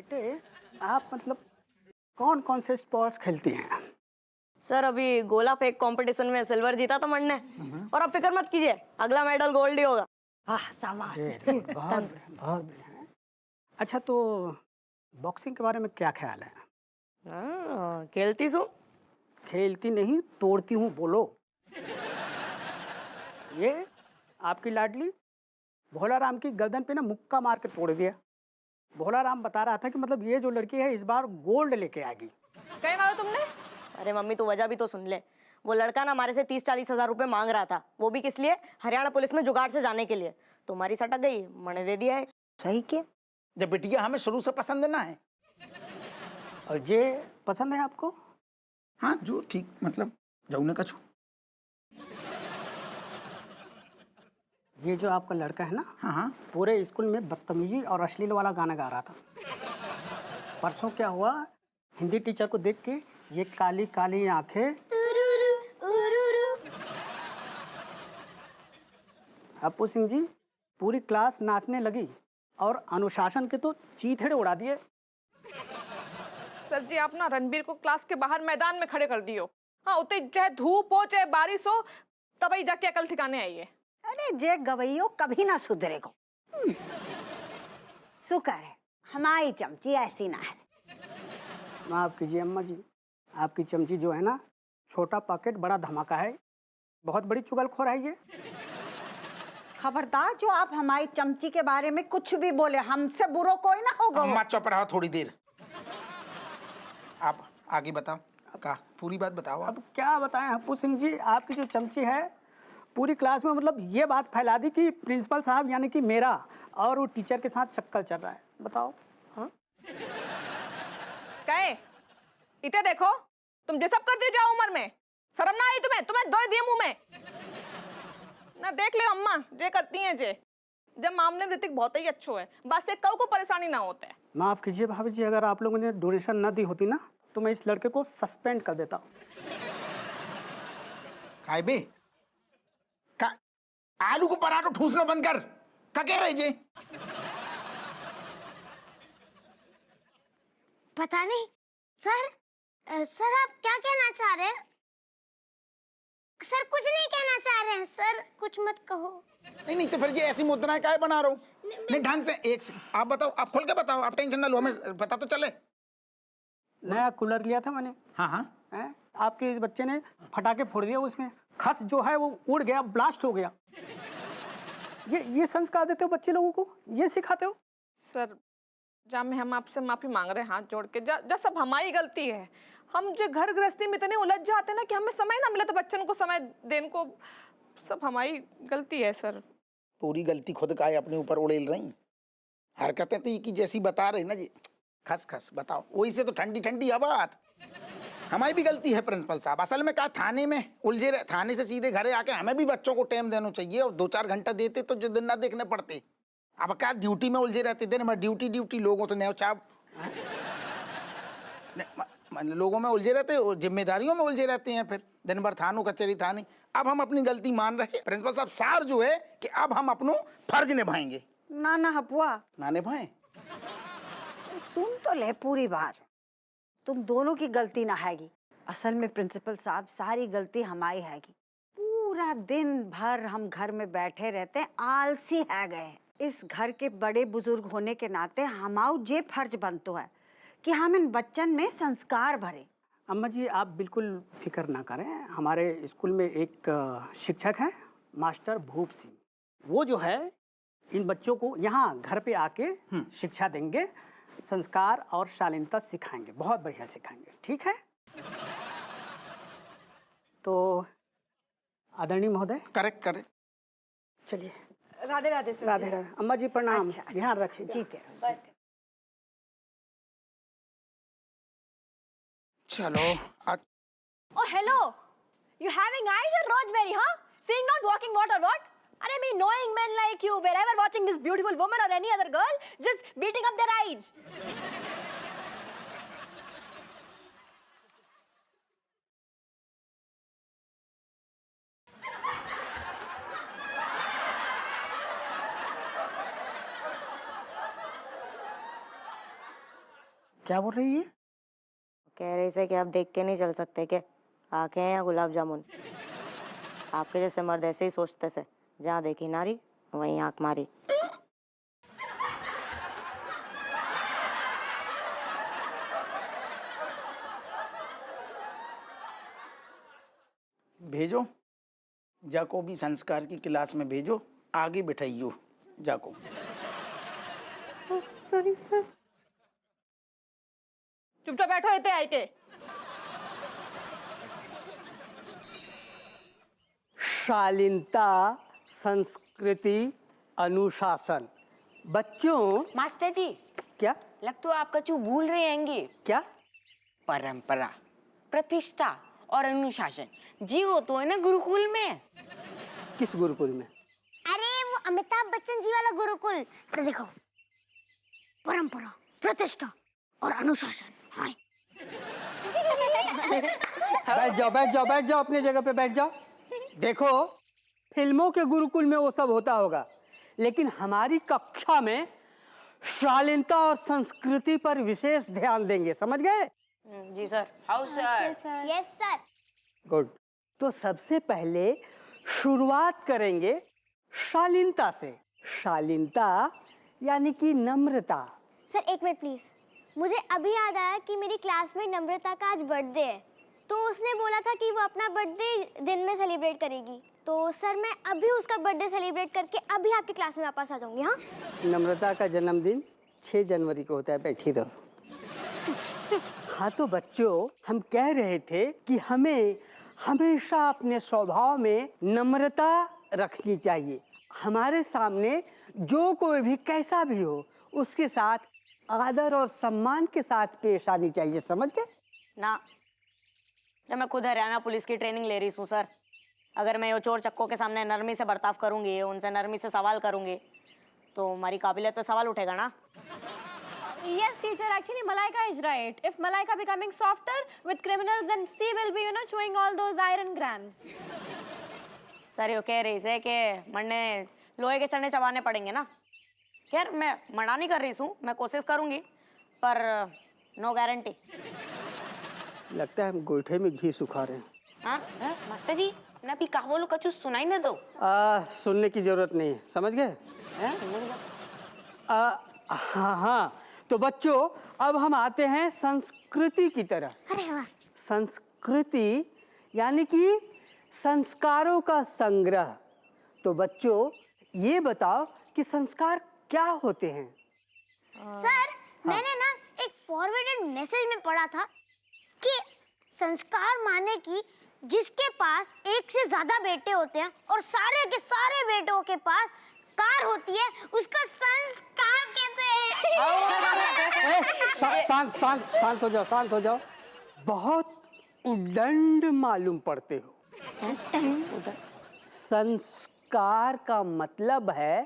बेटे आप मतलब कौन कौन से स्पोर्ट्स खेलती हैं? सर अभी गोला फेंक कंपटीशन में सिल्वर जीता था मैंने। और अब फिक्र मत कीजिए, अगला मेडल गोल्ड ही होगा। शाबाश। बहुत बहुत बढ़िया। अच्छा तो बॉक्सिंग के बारे में क्या ख्याल है? खेलती हूँ। खेलती नहीं तोड़ती हूँ बोलो। ये आपकी लाडली भोला राम की गर्दन पे ना मुक्का मार के तोड़ दिया। भोला राम बता रहा था कि मतलब ये जो लड़की है इस बार गोल्ड लेके आएगी। कहीं मारो तुमने? अरे मम्मी तू वजह भी तो सुन ले। वो लड़का ना हमारे से 30-40 हजार रुपए मांग रहा था, वो भी किस लिए? हरियाणा पुलिस में जुगाड़ से जाने के लिए। तुम्हारी सटक गई, मैंने दे दिया है। सही क्या? जब बिटिया हमें शुरू से पसंद ना है। और ये पसंद है आपको? हाँ जो ठीक मतलब जाऊने का छू। ये जो आपका लड़का है ना, हाँ पूरे स्कूल में बदतमीजी और अश्लील वाला गाना गा रहा था। परसों क्या हुआ, हिंदी टीचर को देख के ये काली काली आंखें, अपू सिंह जी पूरी क्लास नाचने लगी और अनुशासन के तो चीथड़े उड़ा दिए। सर जी आप ना रणबीर को क्लास के बाहर मैदान में खड़े कर दियो। हाँ उतने चाहे धूप हो चाहे बारिश हो तभी जाके अकल ठिकाने आई है। अरे जे गवैयो कभी ना सुधरेगो। शुक्र है हमारी चमची ऐसी ना है। माफ कीजिए अम्मा जी, आपकी चमची जो है ना, छोटा पॉकेट बड़ा धमाका है, बहुत बड़ी चुगलखोर है ये। खबरदार जो आप हमारी चमची के बारे में कुछ भी बोले, हमसे बुरो कोई ना होगा। अम्मा चुप रहो थोड़ी देर। आप आगे बताओ, का पूरी बात बताओ। अब क्या बताएं अपू सिंह जी, आपकी जो चमची है पूरी क्लास में मतलब ये बात फैला दी कि प्रिंसिपल साहब यानी कि मेरा और वो टीचर के साथ चक्कर चल रहा है। बताओ। हाँ कहे इते देखो तुम जे सब कर दी जाओ उम्र में, शर्म ना आई तुम्हें? तुम्हें दौड़ दिए मुंह में ना। देख ले अम्मा जे करती हैं जे, जब मामले में ऋतिक बहुत ही अच्छो है, बस से कऊ को परेशानी ना होता है। माफ कीजिए भाभी जी, अगर आप लोगों ने डोनेशन न दी होती ना तो मैं इस लड़के को सस्पेंड कर देता। काय बे का आलू को पराठा ठूसना बंद कर। क्या कह रहे जे? पता नहीं सर। सर आप क्या कहना चाह रहे हैं? सर कुछ नहीं कहना चाह रहे हैं सर, कुछ मत कहो। नहीं तो फिर ये ऐसी मुद्राएं काय बना रहा हूँ? नहीं ढंग से एक आप बताओ, आप खुल के बताओ, आप टेंशन ना लो, हमें पता तो चले। नया कूलर लिया था मैंने। हाँ हैं? आपके इस बच्चे ने फटाके फोड़ दिया, उसमें खस जो है वो उड़ गया, ब्लास्ट हो गया। ये संस्कार देते हो बच्चे लोगों को, ये सिखाते हो? सर जा में हम आपसे माफी मांग रहे हैं हाथ जोड़ के। जा सब हमारी गलती है। हम जो घर गृहस्थी में इतने उलझ जाते हैं ना कि हमें समय ना मिले तो बच्चन को समय देने को, सब हमारी गलती है सर। पूरी गलती खुद का है, अपने ऊपर उड़ेल रही हरकतें तो ये की जैसी बता रहे ना जी, खस खस बताओ। वही से तो ठंडी ठंडी हवा बात। हमारी भी गलती है प्रिंसिपल साहब। असल में कहा थाने में उलझे रहे, थाने से सीधे घरे आके हमें भी बच्चों को टाइम देना चाहिए, और 2-4 घंटा देते तो जो दिन ना देखने पड़ते। अब क्या ड्यूटी में उलझे रहते दिन में, ड्यूटी लोगों से न्यौछाव लोगों में उलझे रहते, जिम्मेदारियों में उलझे रहते हैं, फिर दिन भर थानों कचहरी थाने। अब हम अपनी गलती मान रहे प्रिंसिपल साहब, सार जो है कि अब हम अपनो फर्ज निभाएंगे। ना हपुआ ना निभाएं? सुन तो ले पूरी बात। तुम दोनों की गलती ना हैगी। असल में प्रिंसिपल साहब सारी गलती हमारी हैगी। पूरा दिन भर हम घर में बैठे रहते, आलसी है गए। इस घर के बड़े बुजुर्ग होने के नाते हमारा ये फर्ज बनतो है कि हम इन बच्चन में संस्कार भरे। अम्मा जी आप बिल्कुल फिक्र ना करें, हमारे स्कूल में एक शिक्षक हैं मास्टर भूप सिंह, वो जो है इन बच्चों को यहाँ घर पे आके शिक्षा देंगे, संस्कार और शालीनता सिखाएंगे, बहुत बढ़िया सिखाएंगे। ठीक है? तो आदरणीय महोदय। करेक्ट। चलिए। राधे राधे सर। राधे राधे। अम्मा जी प्रणाम। अच्छा। ध्यान रखिए। जीते चलो Oh hello, you having eyes or Rosemary, huh? Seeing not walking water, what? अरे me knowing men like you, wherever watching this beautiful woman or any other girl, just beating up their eyes. क्या बोल रही है? कह रही से कि आप देख के नहीं चल सकते क्या? आंखें हैं या गुलाब जामुन? आपके जैसे मर्द ऐसे ही सोचते से, जहाँ देखी नारी वहीं आंख मारी। भेजो जाको भी संस्कार की क्लास में भेजो, आगे बिठाइयो जाको। Sorry sir. चुपचाप बैठो इतने आई के। शालीनता, संस्कृति, अनुशासन। बच्चों, मास्टर जी, क्या लग तो आप कछु भूल रहे हैंगे। क्या? परंपरा, प्रतिष्ठा और अनुशासन जी वो तो है ना गुरुकुल में। किस गुरुकुल में? अरे वो अमिताभ बच्चन जी वाला गुरुकुल। तो देखो, परंपरा, प्रतिष्ठा और अनुशासन। हाँ। बैठ जाओ अपनी जगह पे बैठ जाओ। देखो, फिल्मों के गुरुकुल में वो सब होता होगा, लेकिन हमारी कक्षा में शालीनता और संस्कृति पर विशेष ध्यान देंगे, समझ गए? जी sir. How sir? Yes sir. Good. तो सबसे पहले शुरुआत करेंगे शालीनता से। शालीनता यानी कि नम्रता। सर एक मिनट प्लीज। मुझे अभी याद आया कि मेरी क्लास में नम्रता का आज बर्थडे है, तो उसने बोला था कि वो अपना बर्थडे दिन में सेलिब्रेट करेगी। तो सर मैं अभी उसका बर्थडे सेलिब्रेट करके अभी आपकी क्लास में वापस आ जाऊंगी। हाँ, नम्रता का जन्मदिन 6 जनवरी को होता है, बैठी रहो। हाँ तो बच्चों, हम कह रहे थे कि हमें हमेशा अपने स्वभाव में नम्रता रखनी चाहिए। हमारे सामने जो कोई भी कैसा भी हो, उसके साथ आदर और सम्मान के साथ पेश आनी चाहिए, समझ गए? ना, जब मैं खुद हरियाणा पुलिस की ट्रेनिंग ले रही हूँ सर, अगर मैं ये चोर चक्कों के सामने नरमी से बर्ताव करूंगी, उनसे नरमी से सवाल करूंगी, तो हमारी काबिलियत पे सवाल उठेगा ना। Yes, teacher. Actually, Malaika is right. If Malaika becoming softer with criminals, then she will be, chewing all those iron grams. Sir ये कह रही से कि मरने लोहे के चने चबाने पड़ेंगे ना। खैर मैं मना नहीं कर रही हूँ, मैं कोशिश करूंगी, पर नो गारंटी। लगता है हम गोईठे में घी सुखा रहे हैं। हाँ मास्टर जी, मैं अभी कहा बोलूं, कछु सुनाई न दो। सुनने की जरूरत नहीं है, समझ गए? हाँ, तो बच्चों अब हम आते हैं संस्कृति की तरह। अरे वाह। संस्कृति यानी कि संस्कारों का संग्रह। तो बच्चों ये बताओ कि संस्कार क्या होते हैं? सर मैंने ना एक फॉरवर्डेड मैसेज में पढ़ा था कि संस्कार माने कि जिसके पास एक से ज्यादा बेटे होते हैं और सारे के सारे बेटों के पास कार होती है, उसको संस्कार कहते हैं। शांत हो जाओ। बहुत उद्दंड मालूम पड़ते हो। संस्कार का मतलब है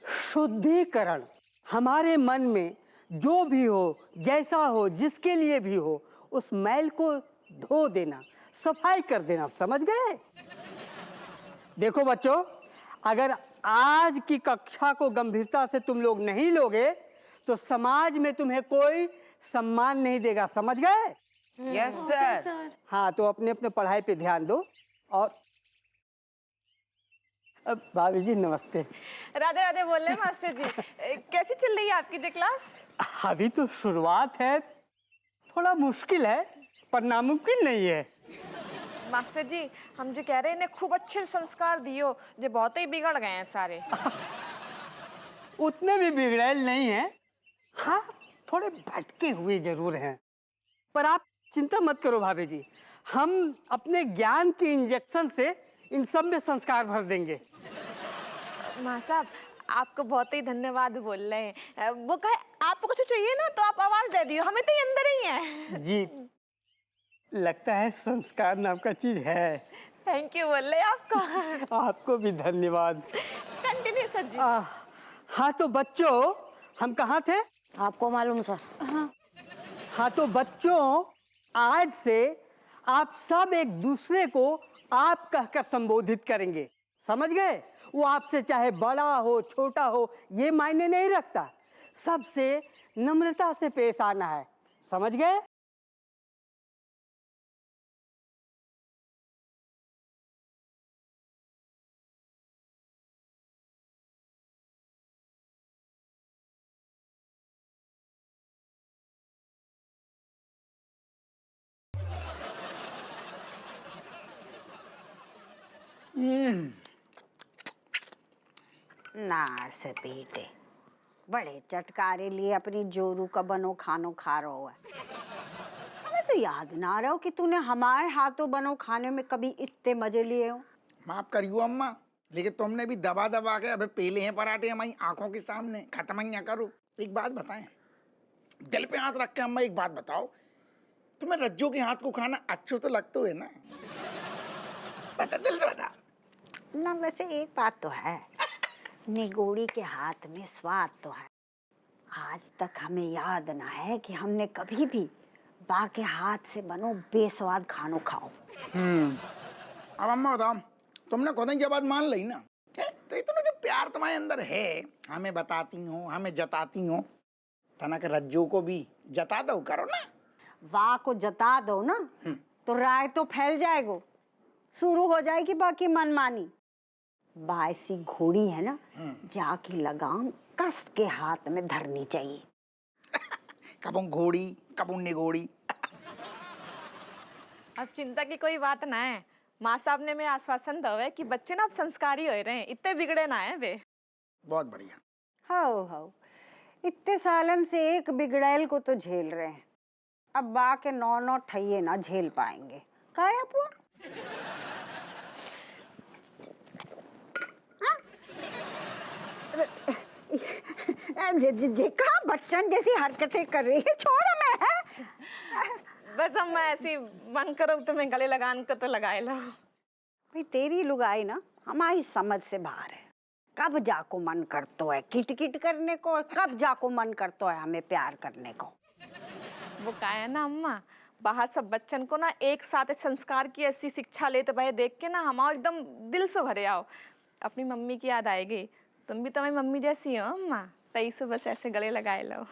शुद्धिकरण। हमारे मन में जो भी हो, जैसा हो, जिसके लिए भी हो, उस मैल को धो देना, सफाई कर देना, समझ गए? देखो बच्चों, अगर आज की कक्षा को गंभीरता से तुम लोग नहीं लोगे तो समाज में तुम्हें कोई सम्मान नहीं देगा, समझ गए? Yes sir. हाँ तो अपने अपने पढ़ाई पे ध्यान दो। और अब भाभी जी नमस्ते। राधे राधे बोल रहे हैं मास्टर जी। कैसी चल रही है आपकी जी क्लास? अभी तो शुरुआत है, थोड़ा मुश्किल है पर नामुमकिन नहीं है। मास्टर जी हम जो कह रहे हैं इन्हें खूब अच्छे संस्कार दियो, जो बहुत ही बिगड़ गए हैं सारे। उतने भी बिगड़ैल नहीं है, हाँ थोड़े भटके हुए जरूर हैं, पर आप चिंता मत करो भाभी जी, हम अपने ज्ञान के इंजेक्शन से इन सब में संस्कार भर देंगे। माँ साहब आपको बहुत ही धन्यवाद बोल रहे हैं। वो कहे आपको कुछ चाहिए ना तो आप आवाज दे दियो, हमें तो ये अंदर ही है। जी लगता है संस्कार नाम का चीज है। थैंक यू बोल रहे हैं आपको। आपको भी धन्यवाद। कंटिन्यू सर जी। हाँ तो बच्चों हम कहाँ थे? आपको मालूम सर। हाँ तो बच्चों आज से आप सब एक दूसरे को आप कहकर संबोधित करेंगे, समझ गए? वो आपसे चाहे बड़ा हो छोटा हो ये मायने नहीं रखता, सबसे नम्रता से पेश आना है, समझ गए? ना से बेटे, बड़े चटकारे लिए अपनी जोरू का बनो खानो खा रहा है। हमें तो याद ना रहो कि तूने हमारे हाथों बनो खाने में कभी इतने मजे लिए हो। माफ करियो अम्मा, लेकिन तुमने भी दबा दबा के अबे पेले हैं पराठे हमारी आंखों के सामने, खत्म ही ना करो। एक बात बताएं, दिल पे हाथ रख के अम्मा एक बात बताओ, तुम्हें रज्जो के हाथ को खाना अच्छा तो लगता है ना? बता, दिल से बता। ना वैसे एक बात तो है, निगोड़ी के हाथ में स्वाद तो है। आज तक हमें याद ना है कि हमने कभी भी बा के हाथ से बनो बेस्वाद खानो खाओ। अब अम्मा बताओ, तुमने खुद ही जब बात मान ली ना, तो इतना जो प्यार तुम्हारे अंदर है, हमें बताती हो, हमें जताती हो, तना के रज्जो को भी जता दो करो ना। वाह को जता दो ना, तो राय तो फैल जाएगो, शुरू हो जाएगी बाकी मनमानी। बाइसी घोड़ी है ना, जाके लगाम कस के हाथ में धरनी चाहिए। कबू घोड़ी कबू निगोड़ी। अब चिंता की कोई बात ना है, माँ साहब ने मैं आश्वासन दो है कि बच्चे ना अब संस्कारी हो रहे हैं, इतने बिगड़े ना है वे। बहुत बढ़िया। हो इतने सालन से एक बिगड़ैल को तो झेल रहे हैं, अब बा के 9 ठैये ना झेल पाएंगे। का है अपुआ? कहा बच्चन जैसी हरकतें कर रही है, छोड़ मैं है। बस अब मैं ऐसी मन करो तुम्हें गले लगान को तो लगाए लो। भाई तेरी लुगाई ना हमारी समझ से बाहर है। कब जाको मन करतो है किट किट करने को, कब जाको मन करतो है हमें प्यार करने को। वो का है ना अम्मा, बाहर सब बच्चन को ना एक साथ संस्कार की ऐसी शिक्षा लेते भाई देख के ना हमारा एकदम दिल से भरे आओ। अपनी मम्मी की याद आएगी, तुम भी तो हमारी मम्मी जैसी हो अम्मा, तई से बस ऐसे गले लगाए लो।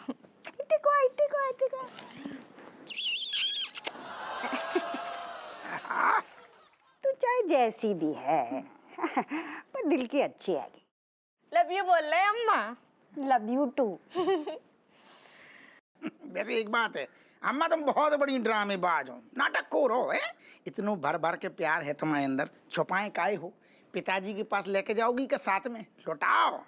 तू चाहे जैसी भी है पर दिल की अच्छी है। लव यू बोल रहे अम्मा। Love you too. वैसे एक बात है अम्मा, तुम बहुत बड़ी ड्रामेबाज हो, नाटकखोर हो। है इतनो भर भर के प्यार है तुम्हारे अंदर, छुपाए काहे हो? पिताजी के पास लेके जाओगी क्या साथ में? लौटाओ।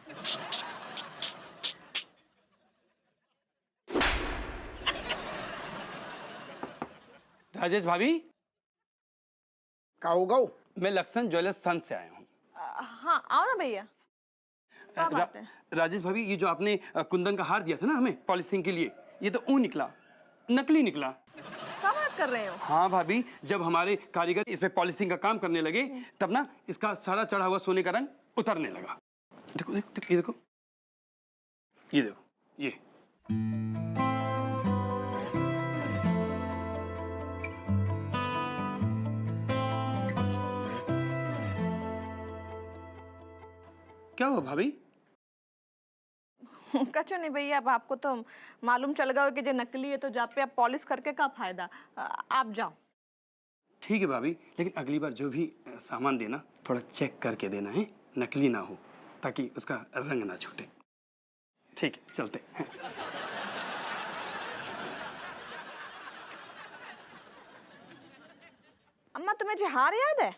राजेश भाभी, कहो गो? मैं लक्ष्मण ज्वेलर्स सन से आया हूँ। हाँ आओ ना भैया। क्या बात है? राजेश भाभी, ये जो आपने कुंदन का हार दिया था ना हमें पॉलिशिंग के लिए, ये तो ऊन निकला, नकली निकला। क्या बात कर रहे हो? हाँ भाभी, जब हमारे कारीगर इस पे पॉलिशिंग का काम करने लगे तब ना इसका सारा चढ़ा हुआ सोने का रंग उतरने लगा। देखो देखो, देखो ये देखो, ये देखो ये। क्या हुआ भाभी? कचो नहीं भैया, अब आपको तो मालूम चल गया हो कि जो नकली है, तो जा पे आप पॉलिश करके क्या फायदा। आप जाओ। ठीक है भाभी, लेकिन अगली बार जो भी सामान देना थोड़ा चेक करके देना है, नकली ना हो, ताकि उसका रंग ना छूटे। ठीक है, चलते हैं। अम्मा तुम्हें जो हार याद है?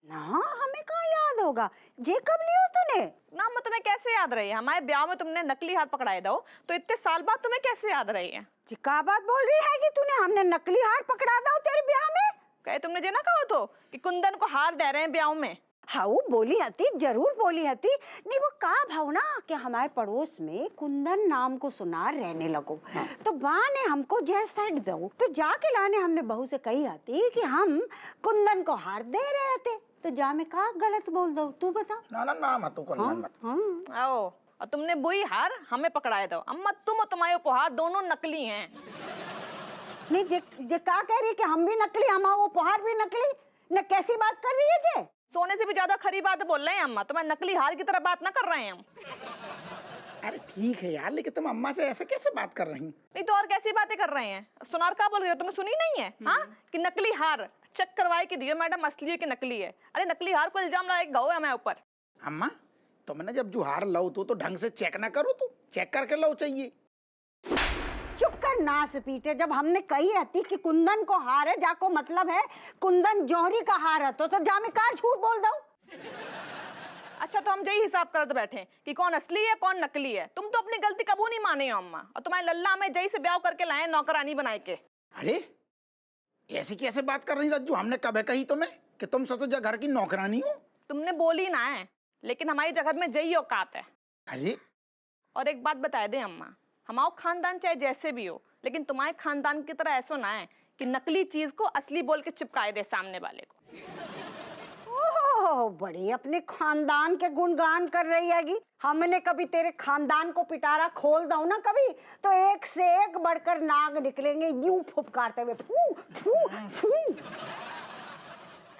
ना हमें कहाँ याद होगा, जे कब लियो तूने? ना अम्मा तुम्हें कैसे याद रही है? हमारे ब्याह में तुमने नकली हार पकड़ाए दो, तो इतने साल बाद तुम्हें कैसे याद रही है? जी का बात बोल रही है कि तूने हमने नकली हार पकड़ा दो तेरे ब्याह में? कहे तुमने जे ना कहो तो कि कुंदन को हार दे रहे हैं ब्याह में। हाँ वो बोली हती, जरूर बोली हती। नहीं वो का भावना कि हमारे पड़ोस में कुंदन नाम को सुनार रहने लगो, तो बा ने हमको जैस साइड दो, तो जाके लाने हमने बहू से कही हती कि हम कुंदन को हार दे रहे थे, तो जा में का गलत बोल दो, तू बता। ना ना ना मत कुंदन मत। आओ, और तुमने बुई हार हमें पकड़ाए दो। अम्मा तुम और तुम्हारे उपहार दोनों नकली हैं। नहीं जे का कह रही है कि हम भी नकली, हमारा उपहार भी नकली, न कैसी बात कर रही है जे? सोने से भी ज्यादा खरी बात बोल रहे हैं अम्मा, तुम्हें नकली हार की तरह बात ना कर रहे हैं हम। अरे ठीक है यार, लेकिन तुम अम्मा से ऐसे कैसे बात कर रही? नहीं तो और कैसी बातें कर रहे हैं? सुनार का बोल रहे हो, तुमने सुनी नहीं है? हाँ, कि नकली हार चेक करवाए कि दियो मैडम असली है कि नकली है। अरे नकली हार को इल्जाम लगाएगा हो हमें ऊपर। अम्मा तुमने जब जो हार लो तो ढंग से चेक ना करो, तो चेक करके लो चाहिए। चुप कर नास पीटे, जब हमने कही रहती कि कुंदन को हार है, जाको मतलब है कुंदन जौहरी का हार है, तो जा में कार झूठ बोल दो। अच्छा तो हम यही हिसाब करते बैठे कि कौन असली है कौन नकली है। तुम तो अपनी गलती कबू नहीं माने हो अम्मा, और तुम्हारे लल्ला में जई से ब्याह करके लाए नौकरानी बनाए के। अरे ऐसी कैसे बात कर रही रज्जू? हमने कब कही तुम्हें कि तुम सतो घर की नौकरानी हो? तुमने बोली ना है, लेकिन हमारी जगत में जई औकात है। अरे और एक बात बता दे अम्मा, हमारा खानदान चाहे जैसे भी हो, लेकिन तुम्हारे खानदान की तरह ऐसा ना है कि नकली चीज को असली बोल के चिपकाए दे सामने वाले को। ओह, बड़ी अपने खानदान के गुणगान कर रही हैगी। हमने कभी तेरे खानदान को पिटारा खोल दो ना कभी, तो एक से एक बढ़कर नाग निकलेंगे यूं फुफकारते हुए, फू फू फू।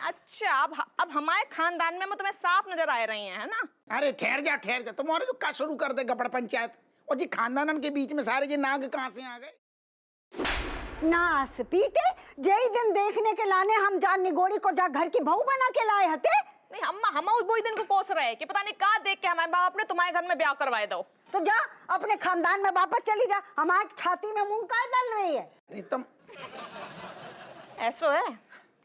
अच्छा अब हमारे खानदान में तुम्हें साफ नजर आ रही है ना? अरे ठहर जा, तुम्हारे जो का शुरू कर दे गपड़ पंचायत। और जी खानदानन के बीच में सारे ये नाग कहाँ से आ गए? नास पीटे, जय दिन देखने के लाने हम जान निगोड़ी को जा घर की बहू बना के लाए हते। नहीं अम्मा, हम उस वही दिन को कोस रहे कि पता नहीं कहाँ देख के हमारे बाप ने तुम्हारे घर में ब्याह करवाए दो। तो जा अपने खानदान में वापस चली जा, हमारी छाती में मूंग का डल रही है। अरे तुम ऐसो है,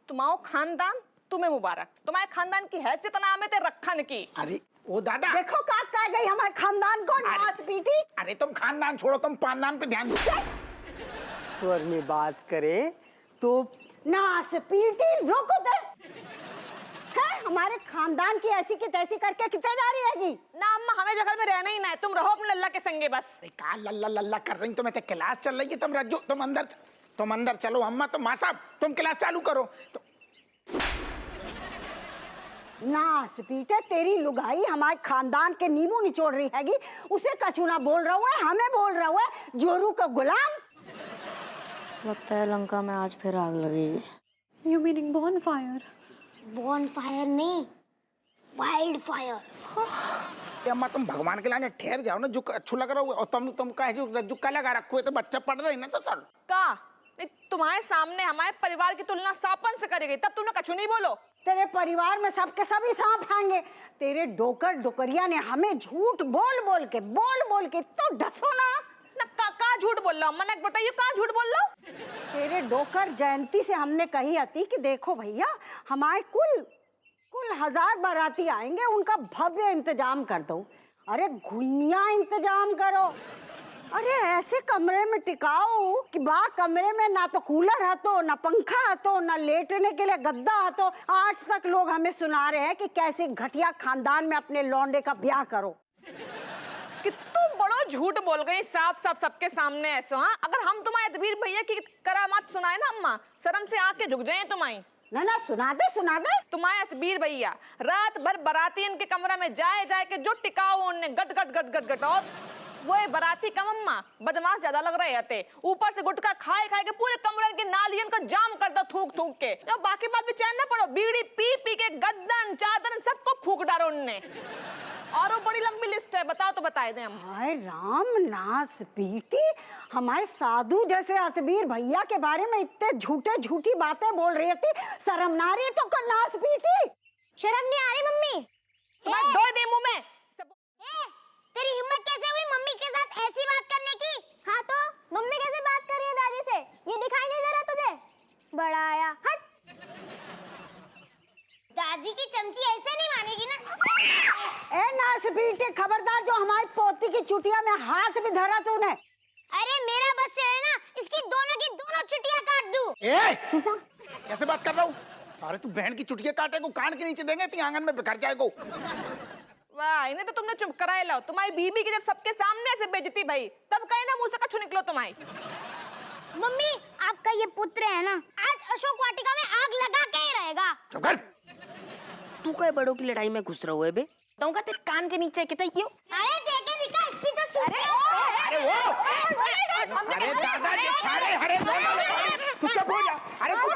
तुम्हारा खानदान तुम्हें मुबारक, तुम्हारे खानदान की हैसियत नाम है ते रखन की। अरे ओ दादा देखो का कह गई हमारे खानदान को, नास पीटी। अरे तुम खानदान छोड़ो, तुम पानदान पे ध्यान दो। स्वर में बात करे तो नास पीटी, रोको दे। है हमारे खानदान की ऐसी की तैसी करके कितने जा रही हैगी? ना अम्मा, हमें जगह में रहना ही ना है, तुम रहो अपने लल्ला के संगे बस। का लल्ला लल्ला कर रही? तुम्हें तो क्लास चल रही है। तुम रज्जू तुम अंदर चलो। अम्मा तुम माँ साहब तुम क्लास चालू करो। नास पीटे, तेरी लुगाई हमारे खानदान के नींबू निचोड़ रही हैगी, उसे कछुना बोल रहा है, हमें बोल रहा है जोरू का गुलाम। लगता है लंका में आज फिर आग लगेगी। You meaning bonfire? बॉनफायर नहीं, वाइल्ड फायर। अम्मा तुम भगवान के लाने ठहर जाओ ना, जो अच्छू लग रहा है। और तुम कहे जो रज्जू का लगा रखो है, तो बच्चा पढ़ रहे ना सर। का नहीं, तुम्हारे सामने हमारे परिवार की तुलना सापन से करेगी, तब तुमने कछु नहीं बोलो। तेरे परिवार में सबके सभी सांप हैंगे। तेरे डोकर डोकरिया ने हमें झूठ बोल बोल के तो डसो ना। का झूठ बोल रहा हूँ? मैंने बताइए का झूठ बोल रहा हूँ? तेरे डोकर जयंती से हमने कही थी कि देखो भैया, हमारे कुल 1000 बाराती आएंगे, उनका भव्य इंतजाम कर दो। अरे घुइयां इंतजाम करो। अरे ऐसे कमरे में टिकाओ कि बा कमरे में ना तो कूलर है तो ना पंखा है तो ना लेटने के लिए गद्दा है। तो आज तक लोग हमें सुना रहे हैं कि कैसे घटिया खानदान में अपने लौंडे का ब्याह करो। कि तुम बड़ो झूठ बोल गई साफ सबके सामने ऐसा। हाँ, अगर हम तुम्हारे अदबीर भैया की करामात सुनाए ना अम्मा, शर्म से आंखें झुक जाए तुम्हारी। ना सुना दे। तुम्हारे अतबीर भैया रात भर बराती के कमरा में जाए के जो टिकाओ उनने गट गट। और वो बराती कम अम्मा, बदमाश ज्यादा लग रहे थे। ऊपर से गुटखा खाए के पूरे कमरे के नालियन का जाम कर दो थूक के। तो बाकी बात भी चैन न पड़ो, बीड़ी पी के गद्दन चादर सबको फूक डालो उनने। और वो बड़ी लंबी लिस्ट है, बताओ तो बताए दें हम। हाय राम, नास पीटी, हमारे साधु जैसे अतबीर भैया के बारे में इतने झूठी बातें बोल रही थी। शर्म ना रही तो कर नास पीटी? शर्म नहीं आ रही मम्मी? दो दे मुंह में। तेरी हिम्मत कैसे हुई मम्मी के साथ ऐसी बात करने की? हाँ तो मम्मी कैसे बात कर रही है दादी से, ये दिखाई नहीं दे रहा तुझे? बड़ा आया, हट। दादी की चमची ऐसे नहीं मानेगी ना। ए नास पीटी, खबरदार, जो हमारी पोती की चुटिया में हाथ भी धरा तूने। अरे मेरा बस चले ना, इसकी दोनों की दोनों चुटिया काट दूं। कैसे बात कर रहा हूँ? सारे तू बहन की चुटिया काटे को कान के नीचे देंगे, तीन आंगन में बिखर जाएगो। वाह, इन्हें तो तुमने चुप कराए लो। तुम्हारी बीबी की जब सबके सामने से बेइज्जती भई, तब कहीं ना मुंह से कछु निकलो तुम्हारी। मम्मी आपका ये पुत्र है ना, आज अशोक वाटिका में आग लगा के ही रहेगा। चुप कर। तू कहे बड़ों की लड़ाई में घुस रहा हुए बे? तो का तेरे कान के नीचे कितना क्यों? अरे देखे दिखा, इसकी तो चुटिया। अरे दादा ये सारे हरे तू चुप हो जा। अरे तू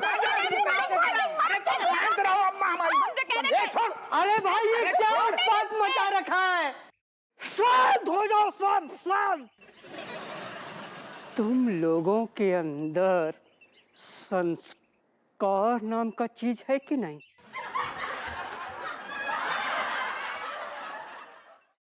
अरे तुम शांत रहो अम्मा हमारी। अरे भाई ये क्या उत्पात मचा रखा है? शांत हो जाओ सब, शांत। तुम लोगों के अंदर संस्कार नाम का चीज है कि नहीं?